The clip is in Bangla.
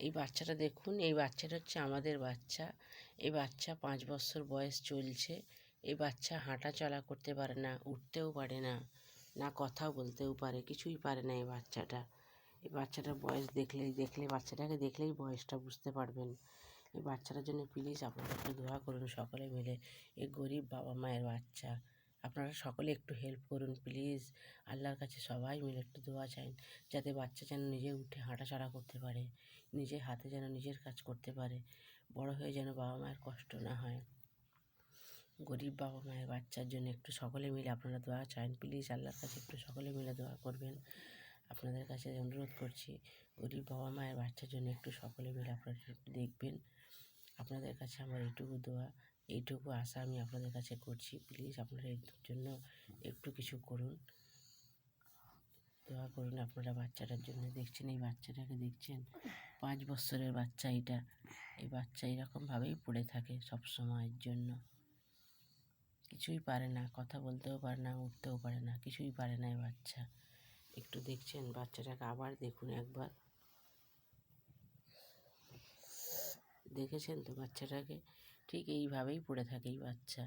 এই বাচ্চাটা দেখুন, এই বাচ্চাটা হচ্ছে আমাদের বাচ্চা। এই বাচ্চা 5 বছর বয়স চলছে। এই বাচ্চা হাঁটা চলা করতে পারে না, উঠতেও পারে না, না কথা বলতেও পারে, কিছুই পারে না এই বাচ্চাটা। এই বাচ্চাটার বয়স বাচ্চাটাকে দেখলেই বয়সটা বুঝতে পারবেন। এই বাচ্চাটার জন্য প্লিজ আপনারা একটু দোয়া করুন সকলে মিলে। এই গরিব বাবা মায়ের বাচ্চা, আপনারা সকলে একটু হেল্প করুন প্লিজ। আল্লাহর কাছে সবাই মিলে একটু দোয়া চান, যাতে বাচ্চা যেন নিজে উঠে হাঁটাচলা করতে পারে, নিজের হাতে যেন নিজের কাজ করতে পারে, বড় হয়ে যেন বাবা মায়ের কষ্ট না হয়। গরিব বাবা মায়ের বাচ্চার জন্য একটু সকলে মিলে আপনারা দোয়া চান প্লিজ। আল্লাহর কাছে একটু সকলে মিলে দোয়া করবেন। আপনাদের কাছে অনুরোধ করছি, গরিব বাবা মায়ের বাচ্চার জন্য একটু সকলে মিলে আপনারা একটু দেখবেন। আপনাদের কাছে আমার এইটুকু দোয়া, এইটুকু আশা আমি আপনাদের কাছে করছি। প্লিজ আপনারা এর জন্য একটু কিছু করুন, দোয়া করুন আপনারা বাচ্চাটার জন্য। দেখছেন এই বাচ্চাটাকে দেখছেন, 5 বছরের বাচ্চা এটা। এই বাচ্চা এরকমভাবেই পড়ে থাকে সব সময়ের জন্য, কিছুই পারে না, কথা বলতেও পারে না, উঠতেও পারে না, কিছুই পারে না এই বাচ্চা। একটু দেখছেন বাচ্চাটাকে, আবার দেখুন একবার, দেখেছেন তো বাচ্চাটাকে? ঠিক এইভাবেই পড়ে থাকে এই বাচ্চা।